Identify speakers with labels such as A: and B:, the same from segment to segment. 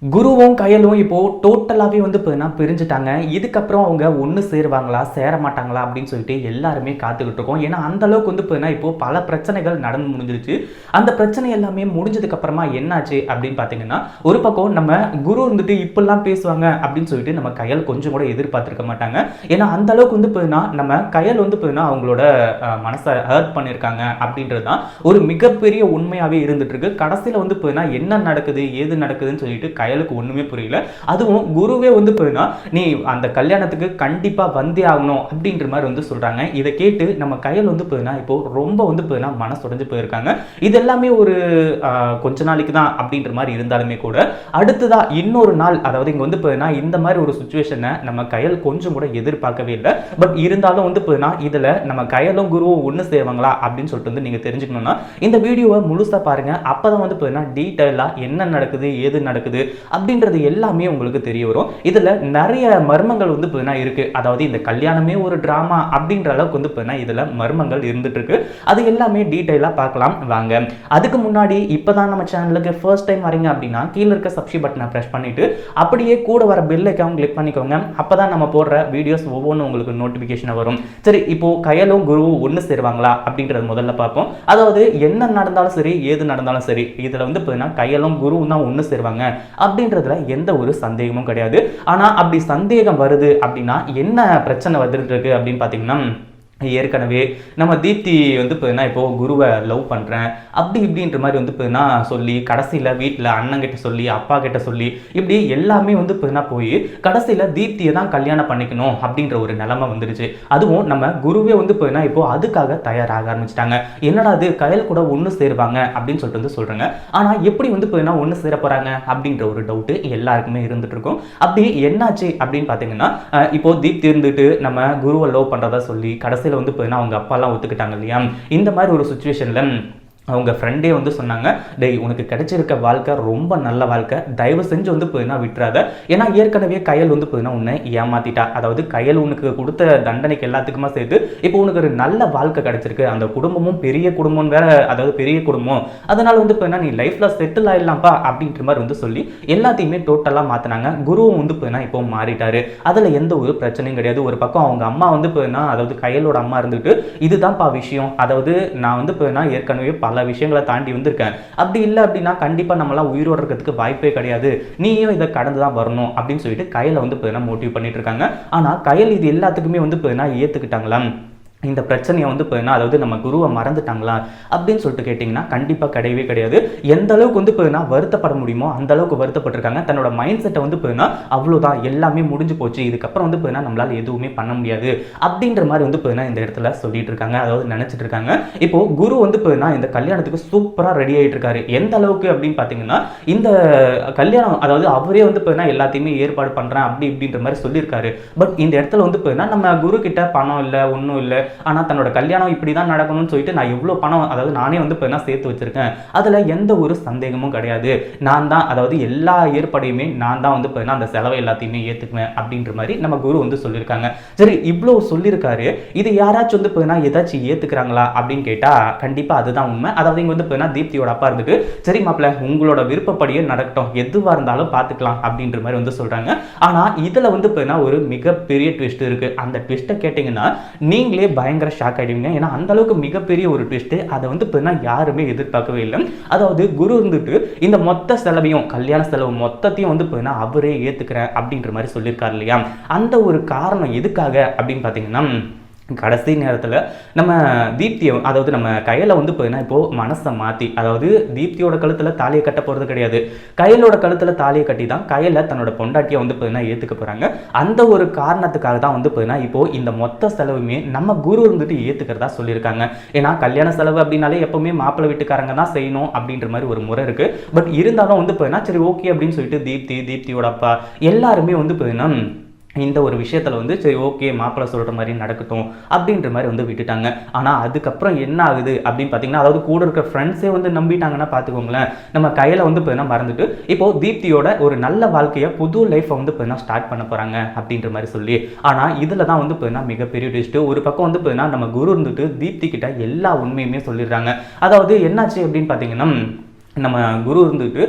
A: குருவும் கயலும் இப்போ டோட்டலாவே வந்து பிரிஞ்சுட்டாங்க. இதுக்கப்புறம் அவங்க ஒண்ணு சேருவாங்களா? சேர மாட்டாங்களா? அப்படின்னு சொல்லிட்டு எல்லாருமே காத்துக்கிட்டு இருக்கோம். ஏன்னா அந்த அளவுக்கு வந்து இப்போ பல பிரச்சனைகள் நடந்து முடிஞ்சிருச்சு. அந்த பிரச்சனை எல்லாமே முடிஞ்சதுக்கு அப்புறமா என்னாச்சு அப்படின்னு பார்த்தீங்கன்னா, ஒரு பக்கம் நம்ம குரு இருந்துட்டு இப்படிலாம் பேசுவாங்க அப்படின்னு சொல்லிட்டு நம்ம கயல் கொஞ்சம் கூட எதிர்பார்த்திருக்க மாட்டாங்க. ஏன்னா அந்த அளவுக்கு வந்து நம்ம கயல் வந்து அவங்களோட மனசை ஹர்ட் பண்ணியிருக்காங்க அப்படின்றது தான் ஒரு மிகப்பெரிய உண்மையாவே இருந்துட்டு இருக்கு. கடைசியில வந்து என்ன நடக்குது, ஏது நடக்குதுன்னு சொல்லிட்டு கயலுக்கு ஒண்ணுமே புரியல. அதுவும் குருவே வந்து நீ அந்த கல்யாணத்துக்கு கண்டிப்பா வந்தே ஆகணும் அப்படின்ற மாதிரி வந்து சொல்றாங்க. இதை கேட்டு நம்ம கயல் வந்து இப்போ ரொம்ப வந்து மனசுடைஞ்சு போயிருக்காங்க. இது எல்லாமே ஒரு கொஞ்ச நாளைக்கு தான் அப்படின்ற மாதிரி இருந்தாலுமே கூட அடுத்ததா இன்னொரு நாள், அதாவது இங்க வந்து இந்த மாதிரி ஒரு சுச்சுவேஷனை நம்ம கயல் கொஞ்சம் கூட எதிர்பார்க்கவே இல்லை. பட் இருந்தாலும் வந்து இதுல நம்ம கயலும் குருவும் ஒண்ணு சேருவாங்களா அப்படின்னு சொல்லிட்டு வந்து நீங்க தெரிஞ்சுக்கணும்னா இந்த வீடியோவை முழுசா பாருங்க. அப்பதான் வந்து டீட்டெயிலா என்ன நடக்குது, ஏது நடக்குது அப்படின்றது எல்லாமே உங்களுக்கு தெரிய வரும். இதுல நிறைய மர்மங்கள் வந்து இருக்கு. அதாவது இந்த கல்யாணமே ஒரு டிராமா அப்படின்ற அளவுக்கு வந்து இதுல மர்மங்கள் இருந்துட்டு இருக்கு. அது எல்லாமே டீடைலா பார்க்கலாம் வாங்க. அதுக்கு முன்னாடி இப்பதான் நம்ம சேனலுக்கு ஃபர்ஸ்ட் டைம் வரீங்க அப்படின்னா கீழ இருக்க சப்ஸ்கிரைப் பட்டனை பிரஸ் பண்ணிட்டு அப்படியே கூட வர பெல் ஐகான் கிளிக் பண்ணிக்கோங்க. அப்பதான் நம்ம போடுற வீடியோஸ் ஒவ்வொன்றும் உங்களுக்கு நோட்டிபிகேஷன் வரும். சரி, இப்போ கயலும் குருவும் ஒண்ணு சேருவாங்களா அப்படின்றது முதல்ல பார்ப்போம். அதாவது என்ன நடந்தாலும் சரி, ஏது நடந்தாலும் சரி, இதுல வந்து கயலும் குருவும் தான் ஒண்ணு சேருவாங்க அப்படின்றதுல எந்த ஒரு சந்தேகமும் கிடையாது. ஆனா அப்படி சந்தேகம் வருது அப்படின்னா என்ன பிரச்சனை வந்துட்டு இருக்கு அப்படின்னு பாத்தீங்கன்னா, ஏற்கனவே நம்ம தீப்தி வந்து இப்போ குருவை லவ் பண்ணுறேன் அப்படி இப்படின்ற மாதிரி வந்து சொல்லி கடைசியில் வீட்டில் அண்ணங்கிட்ட சொல்லி அப்பா கிட்ட சொல்லி இப்படி எல்லாமே வந்து போய் கடைசியில் தீப்தியை தான் கல்யாணம் பண்ணிக்கணும் அப்படின்ற ஒரு நிலைமை வந்துடுச்சு. அதுவும் நம்ம குருவே வந்து இப்போ அதுக்காக தயாராக ஆரம்பிச்சிட்டாங்க. என்னடா அது கயல் கூட ஒன்று சேருவாங்க அப்படின்னு சொல்லிட்டு வந்து சொல்கிறாங்க. ஆனால் எப்படி வந்து ஒன்று சேர போகிறாங்க அப்படின்ற ஒரு டவுட்டு எல்லாருக்குமே இருந்துட்டு இருக்கும். அப்படி என்னாச்சு அப்படின்னு பார்த்தீங்கன்னா, இப்போ தீப்தி இருந்துட்டு நம்ம குருவை லவ் பண்ணுறதா சொல்லி கடைசி வந்து அவங்க அப்பாலாம் ஒத்துக்கிட்டாங்க இல்லையா. இந்த மாதிரி ஒரு சுச்சுவேஷன்ல அவங்க ஃப்ரெண்டே வந்து சொன்னாங்க, டேய் உனக்கு கிடைச்சிருக்க வாழ்க்கை ரொம்ப நல்ல வாழ்க்கை, தயவு செஞ்சு வந்து விட்டுறாத. ஏன்னா ஏற்கனவே கயல் வந்து உன்னை ஏமாத்திட்டா. அதாவது கயல் உனக்கு கொடுத்த தண்டனைக்கு எல்லாத்துக்குமா சேர்த்து இப்போ உனக்கு ஒரு நல்ல வாழ்க்கை கிடைச்சிருக்கு. அந்த குடும்பமும் பெரிய குடும்பம் வேற, அதாவது பெரிய குடும்பம், அதனால வந்து நீ லைஃப்ல செட்டில் ஆயிடலாம்ப்பா அப்படின்ற மாதிரி வந்து சொல்லி எல்லாத்தையுமே டோட்டலா மாத்தினாங்க. குருவும் வந்து இப்போ மாறிட்டாரு. அதுல எந்த ஒரு பிரச்சனையும் கிடையாது. ஒரு பக்கம் அவங்க அம்மா வந்து அதாவது கயலோட அம்மா இருந்துட்டு இதுதான்ப்பா விஷயம், அதாவது நான் வந்து ஏற்கனவே பல விஷயங்களை தாண்டி வந்திருக்கேன், அப்படி இல்லை அப்படின்னா கண்டிப்பா நம்மளாம் உயிரோடு இருக்கிறதுக்கு வாய்ப்பே கிடையாது, நீயும் இதை கடந்து தான் வரணும் அப்படின்னு சொல்லிட்டு கயலை வந்து மோட்டிவ் பண்ணிட்டு இருக்காங்க. ஆனா கயல் இது எல்லாத்துக்குமே வந்து ஏத்துக்கிட்டாங்களா? இந்த பிரச்சனையை வந்து அதாவது நம்ம குருவை மறந்துட்டாங்களா அப்படின்னு சொல்லிட்டு கேட்டிங்கன்னா கண்டிப்பாக கிடையவே கிடையாது. எந்த அளவுக்கு வந்து வருத்தப்பட முடியுமோ அந்த அளவுக்கு வருத்தப்பட்டிருக்காங்க. தன்னோட மைண்ட் செட்டை வந்து அவ்வளோதான், எல்லாமே முடிஞ்சு போச்சு, இதுக்கப்புறம் வந்து நம்மளால எதுவுமே பண்ண முடியாது அப்படின்ற மாதிரி வந்து இந்த இடத்துல சொல்லிட்டு இருக்காங்க, அதாவது நினைச்சிட்டு இருக்காங்க. இப்போ குரு வந்து இந்த கல்யாணத்துக்கு சூப்பராக ரெடி ஆகிட்டு இருக்காரு. எந்த அளவுக்கு அப்படின்னு பார்த்தீங்கன்னா, இந்த கல்யாணம் அதாவது அவரே வந்து எல்லாத்தையுமே ஏற்பாடு பண்ணுறேன் அப்படி இப்படின்ற மாதிரி சொல்லியிருக்காரு. பட் இந்த இடத்துல வந்து நம்ம குரு கிட்ட பணம் இல்லை, ஒன்றும் இல்லை. ஆனா தன்னோட கல்யாணம் இப்படிதான் நடக்கணும்னு சொல்லிட்டு நான் எவ்வளவு பணம், அதாவது நானே வந்து சேர்த்து வச்சிருக்கேன், அதுல எந்த ஒரு சந்தேகமும் கிடையாது, நான் தான் அதாவது எல்லா ஏற்பாடையுமே நான் தான் வந்து அந்த செலவை எல்லாத்தையுமே ஏத்துக்குவேன் அப்படின்ற மாதிரி நம்ம குரு வந்து சொல்லியிருக்காங்க. சரி, இவ்வளவு சொல்லியிருக்காரு, இது யாராச்சும் வந்து ஏதாச்சும் ஏத்துக்கிறாங்களா அப்படின்னு கேட்டா கண்டிப்பா அதுதான் உண்மை. அதாவது இங்க வந்து தீப்தியோட அப்பா இருந்துட்டு, சரி மாப்பிள்ள உங்களோட விருப்பப்படியே நடக்கட்டும், எதுவா இருந்தாலும் பார்த்துக்கலாம் அப்படின்ற மாதிரி வந்து சொல்றாங்க. ஆனா இதுல வந்து ஒரு மிகப்பெரிய ட்விஸ்ட் இருக்கு. அந்த ட்விஸ்ட்டை கேட்டீங்கன்னா நீங்களே பயங்கர ஷாக் ஆயிடுவீங்க. ஏன்னா அந்த அளவுக்கு மிகப்பெரிய ஒரு ட்விஸ்ட், அதை வந்து யாருமே எதிர்பார்க்கவே இல்லை. அதாவது குரு இருந்துட்டு இந்த மொத்த செலவையும், கல்யாண செலவு மொத்தத்தையும் வந்து அவரே ஏத்துக்கிறேன் அப்படின்ற மாதிரி சொல்லியிருக்காரு இல்லையா. அந்த ஒரு காரணம் எதுக்காக அப்படின்னு பார்த்தீங்கன்னா, கடைசி நேரத்தில் நம்ம தீப்தியை, அதாவது நம்ம கயலை வந்து இப்போ மனசை மாற்றி, அதாவது தீப்தியோட கழுத்தில் தாலியை கட்ட போகிறது கிடையாது, கயலோட கழுத்தில் தாலியை கட்டி தான் கயலை தன்னோட பொண்டாட்டியை வந்து ஏற்றுக்க போகிறாங்க. அந்த ஒரு காரணத்துக்காக தான் வந்து இப்போ இந்த மொத்த செலவுமே நம்ம குரு இருந்துட்டு ஏற்றுக்கிறதா சொல்லியிருக்காங்க. ஏன்னா கல்யாண செலவு அப்படின்னாலே எப்பவுமே மாப்பிள்ளை வீட்டுக்காரங்க தான் செய்யணும் அப்படின்ற மாதிரி ஒரு முறை இருக்குது. பட் இருந்தாலும் வந்து சரி ஓகே அப்படின்னு சொல்லிட்டு தீப்தியோட அப்பா எல்லாருமே வந்து இந்த ஒரு விஷயத்தில் வந்து சரி ஓகே மாப்பிள்ளை சொல்கிற மாதிரி நடக்கட்டும் அப்படின்ற மாதிரி வந்து விட்டுட்டாங்க. ஆனால் அதுக்கப்புறம் என்ன ஆகுது அப்படின்னு பார்த்தீங்கன்னா, அதாவது கூட இருக்கிற ஃப்ரெண்ட்ஸே வந்து நம்பிட்டாங்கன்னா பார்த்துக்கோங்களேன், நம்ம கையில் வந்து மறந்துட்டு இப்போது தீப்தியோட ஒரு நல்ல வாழ்க்கையை, புது லைஃப்பை வந்து ஸ்டார்ட் பண்ண போகிறாங்க அப்படின்ற மாதிரி சொல்லி. ஆனால் இதில் தான் வந்து மிகப்பெரிய ட்விஸ்ட்டு. ஒரு பக்கம் வந்து நம்ம குரு இருந்துட்டு தீப்தி கிட்ட எல்லா உண்மையுமே சொல்லிடுறாங்க. அதாவது என்னாச்சு அப்படின்னு பார்த்தீங்கன்னா, நம்ம குரு இருந்துட்டு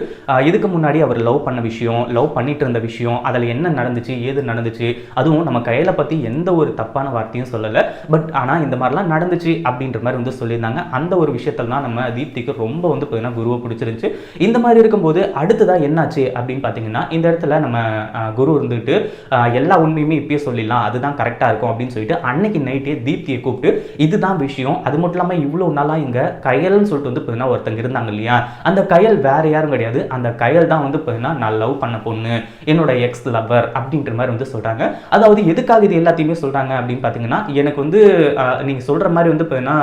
A: இதுக்கு முன்னாடி அவர் லவ் பண்ண விஷயம், லவ் பண்ணிட்டு இருந்த விஷயம், அதில் என்ன நடந்துச்சு, ஏது நடந்துச்சு, அதுவும் நம்ம கையில் பற்றி எந்த ஒரு தப்பான வார்த்தையும் சொல்லலை. பட் ஆனால் இந்த மாதிரிலாம் நடந்துச்சு அப்படின்ற மாதிரி வந்து சொல்லியிருந்தாங்க. அந்த ஒரு விஷயத்தில் தான் நம்ம தீப்திக்கு ரொம்ப வந்து பார்த்தீங்கன்னா குருவை பிடிச்சிருந்துச்சு. இந்த மாதிரி இருக்கும்போது அடுத்ததாக என்னாச்சு அப்படின்னு பார்த்தீங்கன்னா, இந்த இடத்துல நம்ம குரு இருந்துட்டு எல்லா உண்மையுமே இப்பயே சொல்லிடலாம், அதுதான் கரெக்டாக இருக்கும் அப்படின்னு சொல்லிட்டு அன்னைக்கு நைட்டே தீப்தியை கூப்பிட்டு இதுதான் விஷயம், அது மட்டும் இல்லாமல் இவ்வளோ நாளாக இங்கே கையல்னு சொல்லிட்டு வந்து பார்த்தீங்கன்னா ஒருத்தங்க இருந்தாங்க இல்லையா, அந்த கயல் வேற யாரும் கிடையாது. அந்த கயல் தான் வந்து பார்த்தீங்கன்னா நான் லவ் பண்ண பொண்ணு, என்னோட எக்ஸ் லவர் அப்படின்ற மாதிரி வந்து சொல்றாங்க. அதாவது எதுக்காக இது எல்லாத்தையுமே சொல்றாங்க அப்படின்னு பார்த்தீங்கன்னா, எனக்கு வந்து நீங்க சொல்ற மாதிரி வந்து பார்த்தீங்கன்னா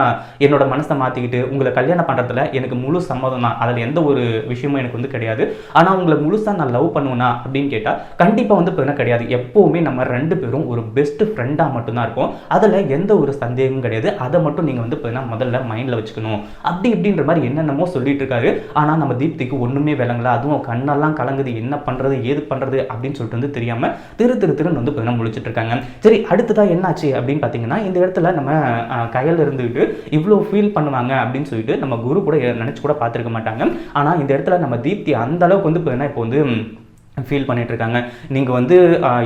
A: என்னோட மனசை மாத்திக்கிட்டு உங்களை கல்யாணம் பண்றதுல எனக்கு முழு சம்மதம் தான், அதில் எந்த ஒரு விஷயமும் எனக்கு வந்து கிடையாது. ஆனால் உங்களை முழுசா நான் லவ் பண்ணுவேனா அப்படின்னு கேட்டால் கண்டிப்பாக வந்து பார்த்தீங்கன்னா கிடையாது. எப்பவுமே நம்ம ரெண்டு பேரும் ஒரு பெஸ்ட் ஃப்ரெண்டாக மட்டும்தான் இருப்போம். அதில் எந்த ஒரு சந்தேகமும் கிடையாது. அதை மட்டும் நீங்கள் வந்து பார்த்தீங்கன்னா முதல்ல மைண்டில் வச்சுக்கணும் அப்படி இப்படின்ற மாதிரி என்னென்னமோ சொல்லிட்டு இருக்காரு. ஆனால் நம்ம தீப்திக்கு ஒன்றுமே விளங்கல. அதுவும் கண்ணெல்லாம் கலங்குது, என்ன பண்ணுறது ஏது பண்ணுறது அப்படின்னு சொல்லிட்டு வந்து தெரியாமல் திருன்னு வந்து பார்த்தீங்கன்னா முழிச்சிட்டு இருக்காங்க. சரி, அடுத்ததாக என்னாச்சு அப்படின்னு பார்த்தீங்கன்னா, இந்த இடத்துல நம்ம கையில் இருந்துக்கிட்டு இவ்வளோ ஃபீல் பண்ணுவாங்க அப்படின்னு சொல்லிட்டு நம்ம குரு கூட நினச்சி கூட பார்த்துருக்க மாட்டாங்க. ஆனால் இந்த இடத்துல நம்ம தீப்தி அந்த அளவுக்கு வந்து பார்த்தீங்கன்னா இப்போ வந்து ஃபீல் பண்ணிட்டு இருக்காங்க. நீங்கள் வந்து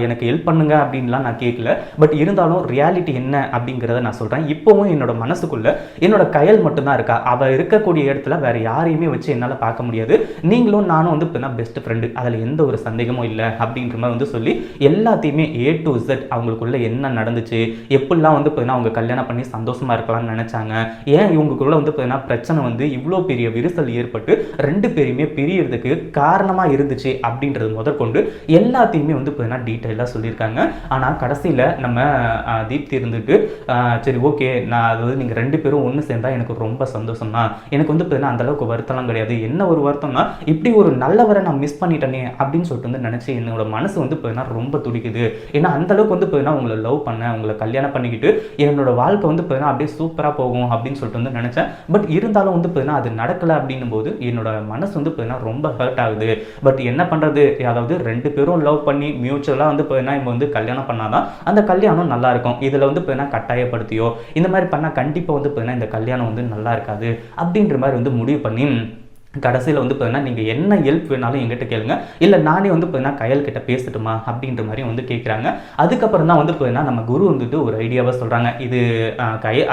A: எனக்கு ஹெல்ப் பண்ணுங்க அப்படின்லாம் நான் கேட்கல. பட் இருந்தாலும் ரியாலிட்டி என்ன அப்படிங்கிறத நான் சொல்கிறேன். இப்போவும் என்னோட மனசுக்குள்ள என்னோட கயல் மட்டும்தான் இருக்கா. அவள் இருக்கக்கூடிய இடத்துல வேறு யாரையுமே வச்சு என்னால் பார்க்க முடியாது. நீங்களும் நானும் வந்து இப்போ பெஸ்ட் ஃப்ரெண்டு, அதில் எந்த ஒரு சந்தேகமும் இல்லை அப்படின்ற மாதிரி வந்து சொல்லி எல்லாத்தையுமே A to Z அவங்களுக்குள்ள என்ன நடந்துச்சு, எப்படிலாம் வந்து பார்த்தீங்கன்னா அவங்க கல்யாணம் பண்ணி சந்தோஷமாக இருக்கலாம்னு நினச்சாங்க, ஏன் இவங்களுக்குள்ள வந்து பார்த்தீங்கன்னா பிரச்சனை வந்து இவ்வளோ பெரிய விரிசல் ஏற்பட்டு ரெண்டு பேருமே பிரியறதுக்கு காரணமாக இருந்துச்சு அப்படின்றது முதற்கொண்டு எல்லாத்தையுமே வந்து பார்த்தீங்கன்னா டீட்டெயிலாக சொல்லியிருக்காங்க. ஆனால் கடைசியில் நம்ம தீப்தி இருந்துட்டு சரி ஓகே, நான் அதாவது நீங்கள் ரெண்டு பேரும் ஒன்று சேர்ந்தா எனக்கு ரொம்ப சந்தோஷம் தான், எனக்கு வந்து பார்த்தீங்கன்னா அந்தளவுக்கு வருத்தம்லாம் கிடையாது, என்ன ஒரு வருத்தம்னா இப்படி ஒரு நல்லவரை நான் மிஸ் பண்ணிட்டேனே அப்படின்னு சொல்லிட்டு வந்து நினச்சி என்னோட மனசு வந்து பார்த்தீங்கன்னா ரொம்ப துடிக்குது. ஏன்னா அந்தளவுக்கு வந்து பார்த்தீங்கன்னா உங்களை லவ் பண்ணேன், உங்களை கல்யாணம் பண்ணிக்கிட்டு என்னோட வாழ்க்கை வந்து பார்த்தீங்கன்னா அப்படியே சூப்பராக போகும் அப்படின்னு சொல்லிட்டு வந்து நினச்சேன். பட் இருந்தாலும் வந்து பார்த்தீங்கன்னா அது நடக்கலை அப்படின்னும் போது என்னோட மனசு வந்து பார்த்தீங்கன்னா ரொம்ப ஹர்ட் ஆகுது. பட் என்ன பண்ணுறது, அதாவது ரெண்டு பேரும் லவ் பண்ணி மியூச்சுவலாக வந்து பார்த்தீங்கன்னா இவங்க வந்து கல்யாணம் பண்ணாதான் அந்த கல்யாணம் நல்லா இருக்கும். இதில் வந்து பார்த்தீங்கன்னா கட்டாயப்படுத்தியோ இந்த மாதிரி பண்ணால் கண்டிப்பாக வந்து பார்த்தீங்கன்னா இந்த கல்யாணம் வந்து நல்லா இருக்காது அப்படின்ற மாதிரி வந்து முடிவு பண்ணி கடைசியில் வந்து பார்த்தீங்கன்னா நீங்கள் என்ன ஹெல்ப் வேணாலும் எங்கிட்ட கேளுங்க, இல்லை நானே வந்து பார்த்தீங்கன்னா கையல் கிட்ட பேசட்டுமா அப்படின்ற மாதிரி வந்து கேட்குறாங்க. அதுக்கப்புறம் தான் வந்து பார்த்தீங்கன்னா நம்ம குரு வந்துட்டு ஒரு ஐடியாவாக சொல்கிறாங்க. இது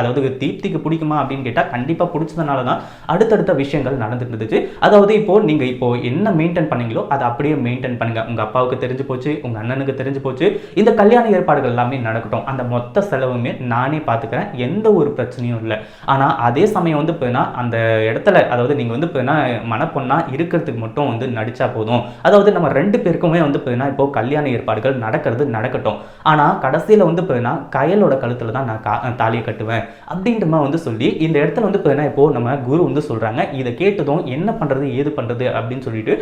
A: அதாவது தீப்திக்கு பிடிக்குமா அப்படின்னு கேட்டால் கண்டிப்பாக பிடிச்சதுனால தான் அடுத்தடுத்த விஷயங்கள் நடந்துட்டு இருந்துச்சு. அதாவது இப்போது நீங்கள் இப்போது என்ன மெயின்டைன் பண்ணீங்களோ அதை அப்படியே மெயின்டைன் பண்ணுங்கள். உங்கள் அப்பாவுக்கு தெரிஞ்சு போச்சு, உங்கள் அண்ணனுக்கு தெரிஞ்சு போச்சு, இந்த கல்யாண ஏற்பாடுகள் எல்லாமே நடக்கட்டும், அந்த மொத்த செலவுமே நானே பார்த்துக்கிறேன், எந்த ஒரு பிரச்சனையும் இல்லை. ஆனால் அதே சமயம் வந்து பார்த்தீங்கன்னா அந்த இடத்துல அதாவது நீங்கள் வந்து பார்த்தீங்கன்னா மனப்பொண்ணா இருக்கிறதுக்கு மட்டும் வந்து நடிச்சா போதும். அதாவது நம்ம ரெண்டு பேருக்குமே வந்து பார்த்தீங்கன்னா இப்போ கல்யாண ஏற்பாடுகள் நடக்கட்டும், ஆனால் கடைசியில் வந்து பார்த்தீங்கன்னா கையலோட கழுத்தில் தான் நான் தாலியை கட்டுவேன் அப்படின்ற மாதிரி வந்து சொல்லி இந்த இடத்துல வந்து பார்த்தீங்கன்னா இப்போ நம்ம குரு வந்து சொல்றாங்க. இதை கேட்டதும் என்ன பண்றது ஏது பண்றது அப்படின்னு சொல்லிட்டு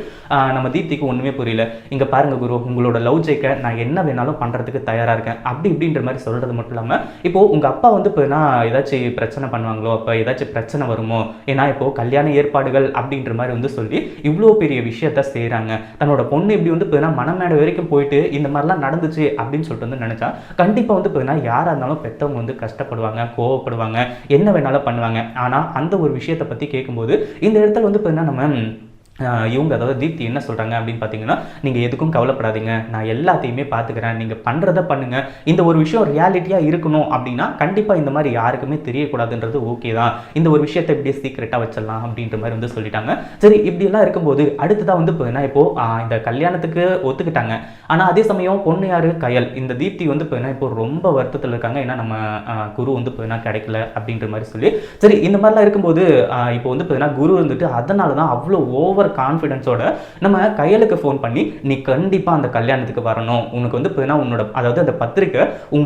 A: நம்ம தீப்திக்கு ஒண்ணுமே புரியல. இங்க பாருங்க குரு, உங்களோட லவ் ஜெயிக்க நான் என்ன வேணாலும் பண்றதுக்கு தயாரா இருக்கேன் அப்படி இப்படின்ற மாதிரி சொல்றது மட்டும் இல்லாம இப்போ உங்க அப்பா வந்து பார்த்தீங்கன்னா ஏதாச்சும் பிரச்சனை பண்ணுவாங்களோ, அப்போ ஏதாச்சும் பிரச்சனை வருமோ, ஏன்னா இப்போ கல்யாண ஏற்பாடுகள் அப்படின்ற மாதிரி வந்து சொல்லி இவ்வளோ பெரிய விஷயத்த செய்கிறாங்க. தன்னோட பொண்ணு இப்படி வந்து பார்த்தீங்கன்னா மனமேடை வரைக்கும் போயிட்டு இந்த மாதிரிலாம் நடந்துச்சு அப்படின்னு சொல்லிட்டு வந்து நினச்சா கண்டிப்பாக வந்து பார்த்தீங்கன்னா யாராக இருந்தாலும் பெற்றவங்க வந்து கஷ்டப்படுவாங்க, கோவப்படுவாங்க, என்ன வேணாலும் பண்ணுவாங்க. ஆனால் அந்த ஒரு விஷயத்தை பற்றி கேட்கும்போது இந்த இடத்துல வந்து பார்த்தீங்கன்னா நம்ம இவங்க அதாவது தீப்தி என்ன சொல்கிறாங்க அப்படின்னு பார்த்தீங்கன்னா, நீங்கள் எதுக்கும் கவலைப்படாதீங்க, நான் எல்லாத்தையுமே பார்த்துக்கிறேன், நீங்கள் பண்ணுறதை பண்ணுங்கள், இந்த ஒரு விஷயம் ரியாலிட்டியாக இருக்கணும் அப்படின்னா கண்டிப்பாக இந்த மாதிரி யாருக்குமே தெரியக்கூடாதுன்றது ஓகே தான், இந்த ஒரு விஷயத்தை இப்படியே சீக்கிரட்டாக வச்சிடலாம் அப்படின்ற மாதிரி வந்து சொல்லிட்டாங்க. சரி, இப்படியெல்லாம் இருக்கும்போது அடுத்ததான் வந்து பார்த்தீங்கன்னா இப்போது இந்த கல்யாணத்துக்கு ஒத்துக்கிட்டாங்க. ஆனால் அதே சமயம் பொண்ணு யார், கயல். இந்த தீப்தி வந்து பார்த்தீங்கன்னா இப்போ ரொம்ப வருத்தத்தில் இருக்காங்க. ஏன்னா நம்ம குரு வந்து பார்த்தீங்கன்னா கிடைக்கல அப்படின்ற மாதிரி சொல்லி சரி இந்த மாதிரிலாம் இருக்கும்போது இப்போ வந்து பார்த்தீங்கன்னா குரு வந்துட்டு அதனால தான் அவ்வளோ ஓவர் கான்ஃபிடன்ஸோட நம்ம கையலுக்கு ஃபோன் பண்ணி நீ கண்டிப்பாக அந்த கல்யாணத்துக்கு வரணும், உனக்கு வந்து பார்த்தீங்கன்னா உன்னோட அதாவது அந்த பத்திரிக்கை உன்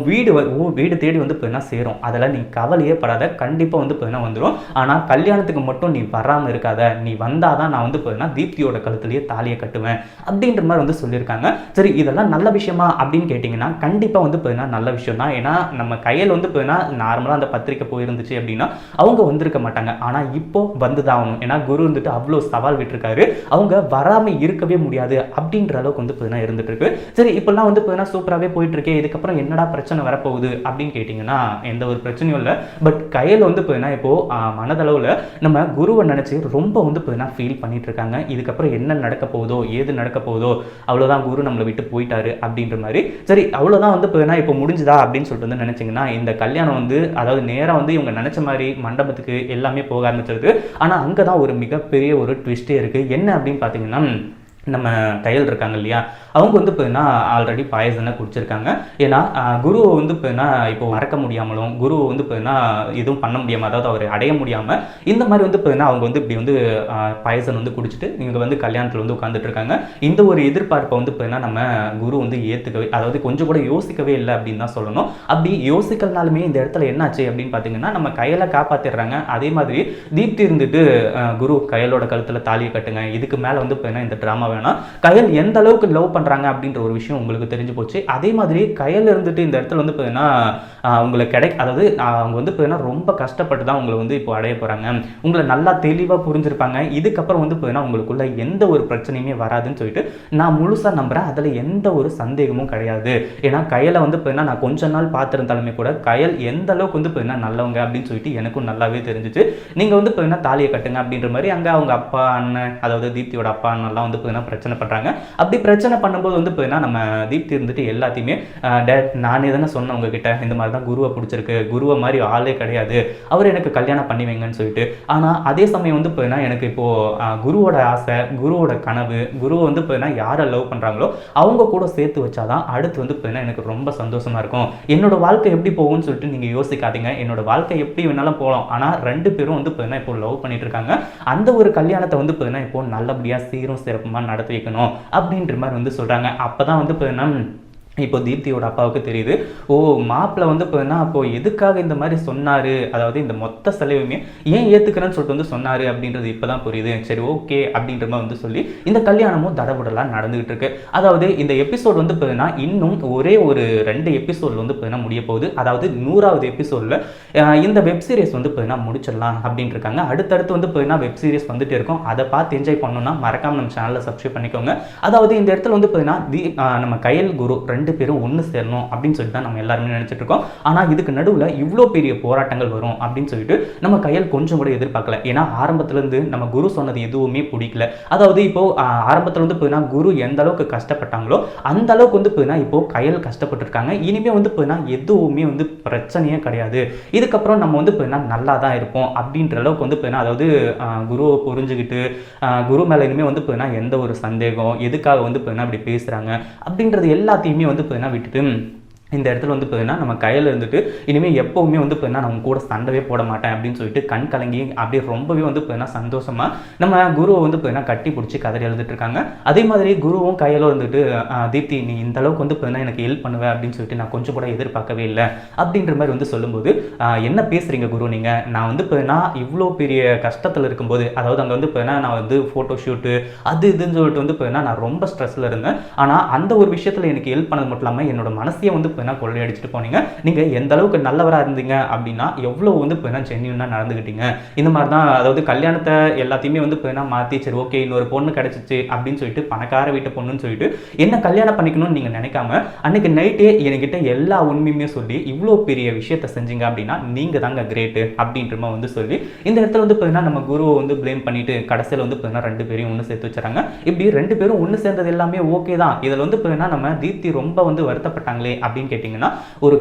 A: வீடு தேடி வந்து பார்த்தீங்கன்னா சேரும், அதெல்லாம் நீ கவலையே படாத, கண்டிப்பாக வந்து பார்த்தீங்கன்னா வந்துடும், ஆனால் கல்யாணத்துக்கு மட்டும் நீ வராமல் இருக்காத, நீ வந்தாதான் நான் வந்து பார்த்தீங்கன்னா தீப்தியோட கழுத்துலேயே தாலியை கட்டுவேன் அப்படின்ற மாதிரி வந்து சொல்லியிருக்காங்க. சரி, இதெல்லாம் நல்ல விஷயமா அப்படின்னு கேட்டிங்கன்னா கண்டிப்பாக வந்து பார்த்தீங்கன்னா நல்ல விஷயம் தான். ஏன்னா நம்ம கையில் வந்து பார்த்தீங்கன்னா நார்மலாக அந்த பத்திரிக்கை போயிருந்துச்சு அப்படின்னா அவங்க வந்திருக்க மாட்டாங்க. ஆனால் இப்போ வந்து தான் ஆகணும். ஏன்னா குரு வந்துட்டு அவ்வளோ சவால் விட்டுருக்காரு. போயிட்டாரு, அவங்க வராம இருக்கவே முடியாது அப்படின்ற அளவுக்கு வந்து பார்த்தீங்கன்னா இருந்துட்டு இருக்கு. சரி இப்பெல்லாம் வந்து பார்த்தீங்கன்னா சூப்பராகவே போயிட்டு இருக்கே, இதுக்கப்புறம் என்னடா பிரச்சனை வரப்போகுது அப்படின்னு கேட்டிங்கன்னா எந்த ஒரு பிரச்சனையும் இல்லை. பட் கையில் வந்து பார்த்தீங்கன்னா இப்போ மனதளவில் நம்ம குருவை நினச்சி ரொம்ப வந்து பார்த்தீங்கன்னா ஃபீல் பண்ணிட்டு இருக்காங்க. இதுக்கப்புறம் என்ன நடக்க போகுதோ ஏது நடக்க போகுதோ, அவ்வளோதான் குரு நம்மளை விட்டு போயிட்டாரு அப்படின்ற மாதிரி. சரி அவ்வளோதான் வந்து பார்த்தீங்கன்னா இப்போ முடிஞ்சுதா அப்படின்னு சொல்லிட்டு வந்து நினச்சிங்கன்னா இந்த கல்யாணம் வந்து அதாவது நேராக வந்து இவங்க நினச்ச மாதிரி மண்டபத்துக்கு எல்லாமே போக ஆரம்பிச்சிருக்கு. ஆனால் அங்கே தான் ஒரு மிகப்பெரிய ஒரு ட்விஸ்டே இருக்குது. என்ன அப்படின்னு பார்த்தீங்கன்னா நம்ம கையில் இருக்காங்க இல்லையா, அவங்க வந்து பார்த்தீங்கன்னா ஆல்ரெடி பாய்சனை குடிச்சிருக்காங்க. ஏன்னா குருவை வந்து பார்த்தீங்கன்னா இப்போ மறக்க முடியாமலும் குருவை வந்து பார்த்தீங்கன்னா எதுவும் பண்ண முடியாமல், அதாவது அவர் அடைய முடியாமல் இந்த மாதிரி வந்து பார்த்தீங்கன்னா அவங்க வந்து இப்படி வந்து பாய்சன் வந்து குடிச்சிட்டு இங்கே வந்து கல்யாணத்தில் வந்து உட்காந்துட்டு இருக்காங்க. இந்த ஒரு எதிர்பார்ப்பை வந்து பார்த்தீங்கன்னா நம்ம குரு வந்து ஏற்றுக்கவே, அதாவது கொஞ்சம் கூட யோசிக்கவே இல்லை அப்படின்னு தான் சொல்லணும். அப்படி யோசிக்கலனாலுமே இந்த இடத்துல என்னாச்சு அப்படின்னு பார்த்தீங்கன்னா நம்ம கையில் காப்பாற்றிடுறாங்க. அதே மாதிரி தீப்தி இருந்துட்டு குரு கையலோட கழுத்தில் தாலியை கட்டுங்க, இதுக்கு மேலே வந்து பார்த்தீங்கன்னா இந்த ட்ராமா வேணாம், கயல் எந்த அளவுக்கு லவ் பண்றாங்க அப்படின்ற ஒரு விஷயம் உங்களுக்கு தெரிஞ்சு போச்சு. அதே மாதிரி கயல் இருந்துட்டு இந்த இடத்துல வந்து பார்த்தீங்கன்னா உங்களுக்கு அதாவது அவங்க வந்து பார்த்தீங்கன்னா ரொம்ப கஷ்டப்பட்டு தான் உங்களை வந்து இப்போ அடைய போறாங்க, உங்களை நல்லா தெளிவாக புரிஞ்சிருப்பாங்க. இதுக்கப்புறம் வந்து பார்த்தீங்கன்னா உங்களுக்குள்ள எந்த ஒரு பிரச்சனையுமே வராதுன்னு சொல்லிட்டு நான் முழுசாக நம்புறேன். அதில் எந்த ஒரு சந்தேகமும் கிடையாது. ஏன்னா கயலை வந்து பார்த்தீங்கன்னா நான் கொஞ்ச நாள் பார்த்துருந்தாலுமே கூட கயல் எந்த அளவுக்கு வந்து பார்த்தீங்கன்னா நல்லவங்க அப்படின்னு சொல்லிட்டு எனக்கும் நல்லாவே தெரிஞ்சிச்சு. நீங்கள் வந்து பார்த்தீங்கன்னா தாலியை கட்டுங்க அப்படின்ற மாதிரி அங்கே அவங்க அப்பா அண்ணன், அதாவது தீப்தியோட அப்பா அண்ணெல்லாம் வந்து பார்த்தீங்கன்னா பிரச்சனை பண்ணுறாங்க. அப்படி பிரச்சனை பண்ணும்போது வந்து பார்த்தீங்கன்னா நம்ம தீப்தி இருந்துட்டு எல்லாத்தையுமே டேட் நானே தானே சொன்னேன் உங்ககிட்ட இந்த மாதிரி தான் குருவை பிடிச்சிருக்கு, குருவை மாதிரி ஆளே கிடையாது, அவர் எனக்கு கல்யாணம் பண்ணி வைங்கன்னு சொல்லிட்டு. ஆனால் அதே சமயம் வந்து பார்த்தீங்கன்னா எனக்கு இப்போது குருவோட ஆசை, குருவோட கனவு, குருவை வந்து பார்த்தீங்கன்னா யாரை லவ் பண்ணுறாங்களோ அவங்க கூட சேர்த்து வச்சாதான் அடுத்து வந்து பார்த்தீங்கன்னா எனக்கு ரொம்ப சந்தோஷமாக இருக்கும். என்னோட வாழ்க்கை எப்படி போகும்னு சொல்லிட்டு நீங்கள் யோசிக்காதீங்க, என்னோட வாழ்க்கை எப்படி வேணாலும் போகலாம். ஆனால் ரெண்டு பேரும் வந்து பார்த்தீங்கன்னா இப்போ லவ் பண்ணிட்டு இருக்காங்க. அந்த ஒரு கல்யாணத்தை வந்து பார்த்தீங்கன்னா இப்போ நல்லபடியாக சீரும் சிறப்புமாக நடத்தி வைக்கணும் அப்படின்ற மாதிரி வந்து சொல்கிறாங்க. அப்போ தான் வந்து பார்த்தீங்கன்னா இப்போ தீப்தியோட அப்பாவுக்கு தெரியுது, ஓ மாப்பிள்ளை வந்து பார்த்தீங்கன்னா அப்போ எதுக்காக இந்த மாதிரி சொன்னார், அதாவது இந்த மொத்த செலவுமே ஏன் ஏற்றுக்கிறேன்னு சொல்லிட்டு வந்து சொன்னார் அப்படின்றது இப்போ தான் புரியுது. சரி ஓகே அப்படின்ற மாதிரி வந்து சொல்லி இந்த கல்யாணமும் தடபுடலாம் நடந்துகிட்டு இருக்கு. அதாவது இந்த எபிசோட் வந்து பார்த்தீங்கன்னா இன்னும் ஒரே ஒரு 2 எபிசோட் வந்து பார்த்தீங்கன்னா முடிய போகுது. அதாவது 100வது எபிசோடில் இந்த வெப் சீரிஸ் வந்து பார்த்தீங்கன்னா முடிச்சிடலாம் அப்படின்ட்டு இருக்காங்க. அடுத்தடுத்து வந்து பார்த்தீங்கன்னா வெப் சீரிஸ் வந்துட்டு இருக்கும். அதை பார்த்து என்ஜாய் பண்ணணும்னா மறக்காம நம்ம சேனலை சப்ஸ்கிரைப் பண்ணிக்கோங்க. அதாவது இந்த இடத்துல வந்து பார்த்தீங்கன்னா நம்ம கையல் குரு 2 பேரும் ஒன்று சேரணும் அப்படின்னு சொல்லிட்டு தான் நம்ம எல்லாருமே நினைச்சிட்டு இருக்கோம். ஆனால் இதுக்கு நடுவில் இவ்வளோ பெரிய போராட்டங்கள் வரும் அப்படின்னு சொல்லிட்டு நம்ம கையில் கொஞ்சம் கூட எதிர்பார்க்கல. ஏன்னா ஆரம்பத்திலேருந்து நம்ம குரு சொன்னது எதுவுமே பிடிக்கல. அதாவது இப்போ ஆரம்பத்தில் வந்து பார்த்தீங்கன்னா குரு எந்த அளவுக்கு கஷ்டப்பட்டாங்களோ அந்த அளவுக்கு வந்து பார்த்தீங்கன்னா இப்போ கையில் கஷ்டப்பட்டுருக்காங்க. இனிமேல் வந்து பார்த்தீங்கன்னா எதுவுமே வந்து பிரச்சனையே கிடையாது, இதுக்கப்புறம் நம்ம வந்து பார்த்தீங்கன்னா நல்லா தான் இருப்போம் அப்படின்ற அளவுக்கு வந்து பார்த்தீங்கன்னா, அதாவது குருவை புரிஞ்சுக்கிட்டு குரு மேலே இனிமேல் வந்து பார்த்தீங்கன்னா எந்த ஒரு சந்தேகம், எதுக்காக வந்து பார்த்தீங்கன்னா அப்படி பேசுகிறாங்க அப்படின்றது எல்லாத்தையுமே வந்து பார்த்தீங்கன்னா விட்டுட்டு இந்த இடத்துல வந்து பார்த்தீங்கன்னா நம்ம கையில் இருந்துட்டு இனிமேல் எப்போவுமே வந்து பார்த்தீங்கன்னா நம்ம கூட சண்டையே போட மாட்டேன் அப்படின்னு சொல்லிட்டு கண் கலங்கி அப்படியே ரொம்பவே வந்து பார்த்தீங்கன்னா சந்தோஷமாக நம்ம குருவை வந்து பார்த்தீங்கன்னா கட்டி பிடிச்சி கதறி எழுதிட்டு இருக்காங்க. அதே மாதிரி குருவும் கையில் இருந்துட்டு தீப்தி நீ இந்த அளவுக்கு வந்து பார்த்தீங்கன்னா எனக்கு ஹெல்ப் பண்ணுவேன் அப்படின்னு சொல்லிட்டு நான் கொஞ்சம் கூட எதிர்பார்க்கவே இல்லை அப்படின்ற மாதிரி வந்து சொல்லும்போது, என்ன பேசுகிறீங்க குரு நீங்கள், நான் வந்து பார்த்தீங்கன்னா இவ்வளோ பெரிய கஷ்டத்தில் இருக்கும்போது, அதாவது அங்கே வந்து பார்த்தீங்கன்னா நான் வந்து ஃபோட்டோ ஷூட்டு அது இதுன்னு சொல்லிட்டு வந்து பார்த்தீங்கன்னா நான் ரொம்ப ஸ்ட்ரெஸ்ஸில் இருந்தேன். ஆனால் அந்த ஒரு விஷயத்தில் எனக்கு ஹெல்ப் பண்ணது மட்டும் இல்லாமல் என்னோட மனசையே வந்து கொள்ளை அடிச்சுட்டு போனீங்க. நீங்க எந்த அளவுக்கு நல்லவராக இருந்தீங்க அப்படின்னா எவ்வளவு வந்து ஜென்யூனா நடந்துக்கிட்டீங்க. இந்த மாதிரி தான், அதாவது கல்யாணத்தை எல்லாத்தையுமே வந்து மாற்றி சரி ஓகே இன்னொரு பொண்ணு கிடைச்சிச்சு அப்படின்னு சொல்லிட்டு பணக்கார வீட்டு பொண்ணுன்னு சொல்லிட்டு என்ன கல்யாணம் பண்ணிக்கணும்னு நீங்கள் நினைக்காம அன்னைக்கு நைட்டே என்கிட்ட எல்லா உண்மையுமே சொல்லி இவ்வளோ பெரிய விஷயத்தை செஞ்சீங்க அப்படின்னா நீங்கள் தாங்க கிரேட்டு அப்படின்ற மாதிரி வந்து சொல்லி இந்த இடத்துல வந்து நம்ம குருவை வந்து பிளேம் பண்ணிட்டு கடைசியில் வந்து 2 பேரையும் ஒன்று சேர்த்து வச்சுறாங்க. இப்படி 2 பேரும் ஒன்று சேர்ந்தது எல்லாமே ஓகே தான். இதில் வந்து நம்ம தீப்தி ரொம்ப வந்து வருத்தப்பட்டாங்களே அப்படின்னு கேட்டிங்கன்னா ஒரு